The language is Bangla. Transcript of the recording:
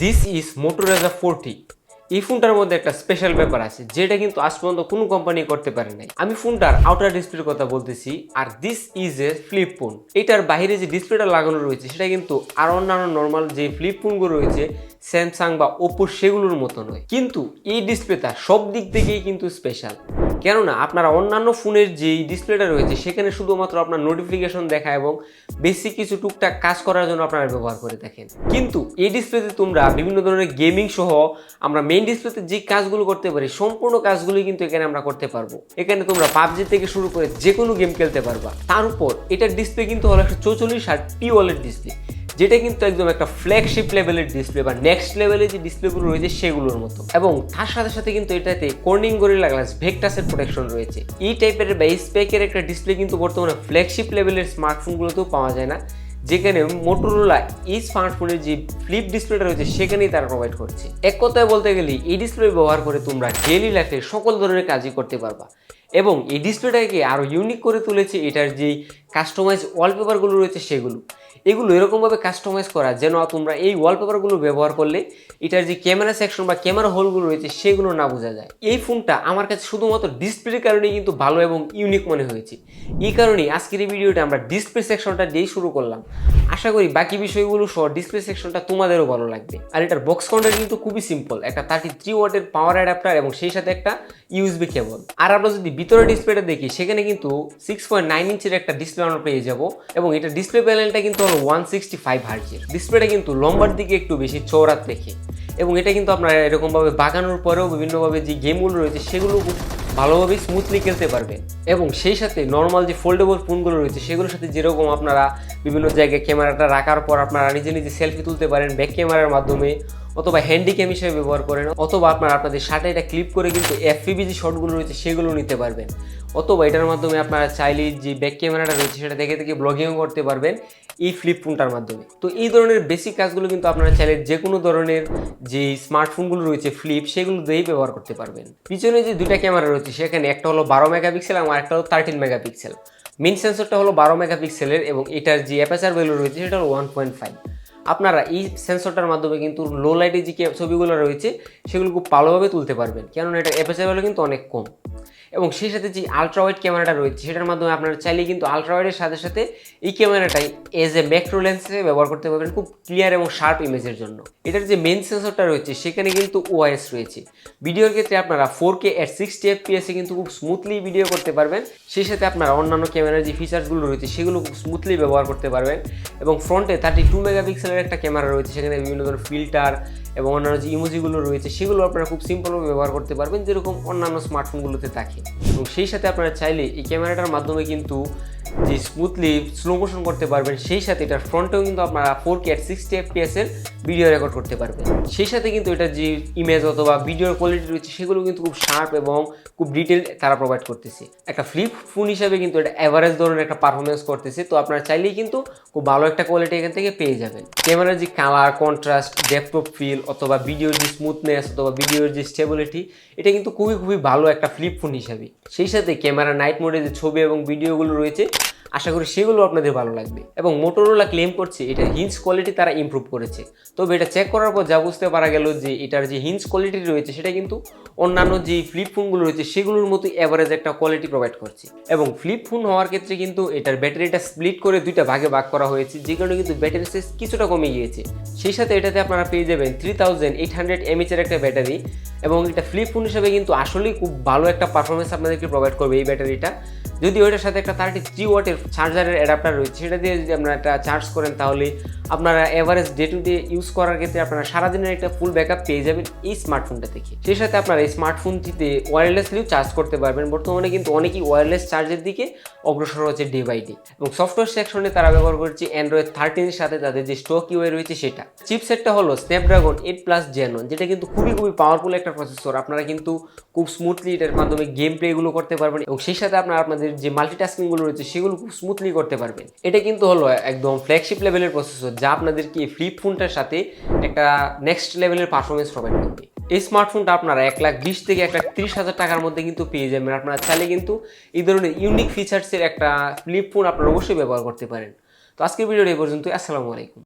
This is Motorola Razr 40। এই ফোনটার মধ্যে একটা স্পেশাল ব্যাপার আছে যেটা কিন্তু আজ পর্যন্ত কোনো কোম্পানি করতে পারে নাই। আমি ফোনটার আউটার ডিসপ্লের কথা বলতেছি, আর this is a flip phone. এটার বাইরে যে ডিসপ্লেটা লাগানো রয়েছে সেটা কিন্তু আর অন্যান্য নর্মাল যে ফ্লিপ ফোনগুলো রয়েছে স্যামসাং বা ওপো সেগুলোর মতো নয়, কিন্তু এই ডিসপ্লেটা সব দিক থেকেই কিন্তু স্পেশাল। কেননা আপনারা অন্যান্য ফোনের যেই ডিসপ্লেটা রয়েছে সেখানে শুধুমাত্র আপনার নোটিফিকেশন দেখা এবং বেসিক কিছু টুকটাক কাজ করার জন্য আপনারা ব্যবহার করে থাকেন, কিন্তু এই ডিসপ্লেতে তোমরা বিভিন্ন ধরনের গেমিং সহ আমরা মেইন ডিসপ্লেতে যে কাজগুলো করতে পারি সম্পূর্ণ কাজগুলোই কিন্তু এখানে আমরা করতে পারবো। এখানে তোমরা পাবজি থেকে শুরু করে যে কোনো গেম খেলতে পারবা। তার উপর এটার ডিসপ্লে কিন্তু হলো 144 OLED ডিসপ্লে, যেটা কিন্তু একদম একটা ফ্ল্যাগশিপ লেভেলের ডিসপ্লে বা নেক্সট লেভেলের যে ডিসপ্লেগুলো রয়েছে সেগুলোর মতো। এবং তার সাথে সাথে কিন্তু এটাতে কর্নিং গরিলা গ্লাস ভেক্টাসের প্রোটেকশন রয়েছে। এই টাইপের বা এই স্পেকের একটা ডিসপ্লে কিন্তু বর্তমানে ফ্ল্যাগশিপ লেভেলের স্মার্টফোনগুলোতেও পাওয়া যায় না, যেখানে মোটোরোলা এই স্মার্টফোনের যে ফ্লিপ ডিসপ্লেটা রয়েছে সেখানেই তারা প্রোভাইড করছে। এক কথায় বলতে গেলে এই ডিসপ্লে ব্যবহার করে তোমরা ডেইলি লাইফে সকল ধরনের কাজই করতে পারবা। এবং এই ডিসপ্লেটাকে আরও ইউনিক করে তুলেছে এটার যেই কাস্টমাইজ ওয়ালপেপারগুলো রয়েছে সেগুলো। এগুলো এরকমভাবে কাস্টমাইজ করা যেন তোমরা এই ওয়ালপেপারগুলো ব্যবহার করলে এটার যে ক্যামেরা সেকশন বা ক্যামেরা হোলগুলো রয়েছে সেগুলো না বোঝা যায়। এই ফোনটা আমার কাছে শুধুমাত্র ডিসপ্লের কারণেই কিন্তু ভালো এবং ইউনিক মনে হয়েছে। এই কারণেই আজকের এই ভিডিওটা আমরা ডিসপ্লে সেকশনটা দিয়েই শুরু করলাম। আশা করি বাকি বিষয়গুলো সহ ডিসপ্লে সেকশনটা তোমাদেরও ভালো লাগবে। আর এটার বক্স কাউন্টার কিন্তু খুবই সিম্পল, একটা 33 ওয়াটের পাওয়ার অ্যাডাপ্টার এবং সেই সাথে একটা ইউএসবি কেবল। আর আমরা যদি ভিতরে ডিসপ্লেটা দেখি সেখানে কিন্তু 6.9 ইঞ্চের একটা ডিসপ্লে আমরা পেয়ে যাবো। এবং এটা ডিসপ্লে প্যানেলটা কিন্তু হলো 165 হার্জের। ডিসপ্লেটা কিন্তু লম্বার দিকে একটু বেশি চওড়ার দেখে, এবং এটা কিন্তু আপনারা এরকমভাবে বাগানোর পরেও বিভিন্নভাবে যে গেমগুলো রয়েছে সেগুলো খুব ভালোভাবে স্মুথলি খেলতে পারবেন। এবং সেই সাথে নর্মাল যে ফোল্ডেবল ফোনগুলো রয়েছে সেগুলোর সাথে যেরকম আপনারা বিভিন্ন জায়গায় ক্যামেরাটা রাখার পর আপনারা নিজে নিজে সেলফি তুলতে পারেন ব্যাক ক্যামেরার মাধ্যমে, অথবা হ্যান্ডি ক্যাম হিসেবে ব্যবহার করেন, অথবা আপনারা আপনাদের শার্টে এটা ক্লিপ করে কিন্তু এফপিভি যে শটগুলো রয়েছে সেগুলো নিতে পারবেন, অথবা এটার মাধ্যমে আপনারা চাইলে যে ব্যাক ক্যামেরাটা রয়েছে সেটা দেখে থেকে ব্লগিংও করতে পারবেন এই ফ্লিপ ফোনটার মাধ্যমে। তো এই ধরনের বেসিক কাজগুলো কিন্তু আপনারা চাইলে যে কোনো ধরনের যে স্মার্টফোনগুলো রয়েছে ফ্লিপ সেগুলো দিয়েই ব্যবহার করতে পারবেন। পিছনে যে দুইটা ক্যামেরা রয়েছে সেখানে একটা হলো 12 মেগাপিক্সেল এবং একটা হলো 13 মেগাপিক্সেল। মেইন সেন্সরটা হলো 12 মেগাপিক্সেলের এবং এটার যে অ্যাপারচার ভ্যালু রয়েছে সেটা হলো 1.5। আপনারা এই সেন্সরটার মাধ্যমে কিন্তু লো লাইটে যে ছবিগুলো রয়েছে সেগুলো খুব ভালোভাবে তুলতে পারবেন, কেননা এটা অ্যাপারচার ভ্যালু কিন্তু অনেক কম। এবং সেই সাথে যে আলট্রা ওয়াইড ক্যামেরাটা রয়েছে সেটার মাধ্যমে আপনারা চাইলে কিন্তু আলট্রা ওয়াইডের সাথে সাথে এই ক্যামেরাটাই এজ এ ম্যাক্রো লেন্সে ব্যবহার করতে পারবেন খুব ক্লিয়ার এবং শার্প ইমেজের জন্য। এটার যে মেইন সেন্সরটা রয়েছে সেখানে কিন্তু ওআইএস রয়েছে। ভিডিওর ক্ষেত্রে আপনারা 4K at 60 FPS এ কিন্তু খুব স্মুথলি ভিডিও করতে পারবেন। সেই সাথে আপনারা অন্যান্য ক্যামেরার যে ফিচার্সগুলো রয়েছে সেগুলো খুব স্মুথলি ব্যবহার করতে পারবেন। এবং ফ্রন্টে 32 মেগাপিক্সেলের একটা ক্যামেরা রয়েছে, সেখানে বিভিন্ন ধরনের ফিল্টার এবং অন্যান্য যে ইমোজিগুলো রয়েছে সেগুলো আপনারা খুব সিম্পলভাবে ব্যবহার করতে পারবেন যেরকম অন্যান্য স্মার্টফোনগুলোতে থাকে। এবং সেই সাথে আপনারা চাইলে এই ক্যামেরাটার মাধ্যমে কিন্তু যে স্মুথলি স্লো মোশন করতে পারবেন, সেই সাথে এটার ফ্রন্টেও কিন্তু আপনারা 4K at 60 FPS এর ভিডিও রেকর্ড করতে পারবেন। সেই সাথে কিন্তু এটা যে ইমেজ অথবা ভিডিওর কোয়ালিটি রয়েছে সেগুলো কিন্তু খুব শার্প এবং খুব ডিটেল তারা প্রোভাইড করতেছে। একটা ফ্লিপ ফোন হিসাবে কিন্তু এটা অ্যাভারেজ ধরনের একটা পারফরমেন্স করতেছে, তো আপনারা চাইলেই কিন্তু খুব ভালো একটা কোয়ালিটি এখান থেকে পেয়ে যাবেন। ক্যামেরার যে colour, contrast, depth of field অথবা ভিডিওর যে স্মুথনেস অথবা ভিডিওর যে স্টেবিলিটি, এটা কিন্তু খুবই ভালো একটা ফ্লিপ ফোন হিসাবে। সেই সাথে ক্যামেরা নাইট মোডে যে ছবি এবং ভিডিওগুলো রয়েছে আশা করি সেগুলো আপনাদের ভালো লাগবে। এবং মোটোরোলা ক্লেম করছে এটার হিঞ্জ কোয়ালিটি তারা ইমপ্রুভ করেছে, তবে এটা চেক করার পর যা বুঝতে পারা গেল যে এটার যে হিঞ্জ কোয়ালিটি রয়েছে সেটা কিন্তু অন্যান্য যে ফ্লিপ ফোনগুলো রয়েছে সেগুলোর মতো অ্যাভারেজ একটা কোয়ালিটি প্রোভাইড করছে। এবং ফ্লিপ ফোন হওয়ার ক্ষেত্রে কিন্তু এটার ব্যাটারিটা স্প্লিট করে দুইটা ভাগে ভাগ করা হয়েছে, যে কারণে কিন্তু ব্যাটারি সাইজ কিছুটা কমে গিয়েছে। সেই সাথে এটাতে আপনারা পেয়ে যাবেন 3800 mAh এর একটা ব্যাটারি, এবং এটা ফ্লিপ ফোন হিসেবে কিন্তু আসলেই খুব ভালো একটা পারফরমেন্স আপনাদেরকে প্রোভাইড করবে এই ব্যাটারিটা। যদি ওইটার সাথে একটা 33 ওয়াটের চার্জারের অ্যাডাপ্টার রয়েছে সেটা দিয়ে যদি আপনারা একটা চার্জ করেন তাহলে আপনারা average day to day use করার ক্ষেত্রে আপনারা সারাদিনের একটা ফুল ব্যাকআপ পেয়ে যাবেন এই স্মার্টফোনটা থেকে। সেই সাথে আপনারা এই স্মার্টফোনটিতে ওয়্যারলেসলিও চার্জ করতে পারবেন। বর্তমানে কিন্তু অনেকেই ওয়্যারলেস চার্জের দিকে অগ্রসর হচ্ছে ডে বাই ডে। এবং সফটওয়্যার সেকশনে তারা ব্যবহার করছে অ্যান্ড্রয়েড 13 এর সাথে তাদের যে স্টক ইউআই রয়েছে সেটা। চিপসেটটা হলো Snapdragon 8+ Gen 1, যেটা কিন্তু খুবই পাওয়ারফুল একটা প্রসেসর। আপনারা কিন্তু খুব স্মুথলি এটার মাধ্যমে গেম প্লেগুলো করতে পারবেন, এবং সেই সাথে আপনারা আপনাদের যে মাল্টিটাস্কিংগুলো রয়েছে সেগুলো খুব স্মুথলি করতে পারবেন। এটা কিন্তু হলো একদম ফ্ল্যাগশিপ লেভেলের প্রসেসর, যা আপনাদেরকে ফ্লিপ ফোনটার সাথে একটা নেক্সট লেভেলের পারফরমেন্স প্রোভাইড করবে। এই স্মার্টফোনটা আপনারা 1,20,000 থেকে 1,30,000 টাকার মধ্যে কিন্তু পেয়ে যাবেন। আপনারা চাইলে কিন্তু এই ধরনের ইউনিক ফিচার্সের একটা ফ্লিপ ফোন আপনারা অবশ্যই ব্যবহার করতে পারেন। তো আজকের ভিডিওটা এই পর্যন্ত। আসসালামু আলাইকুম।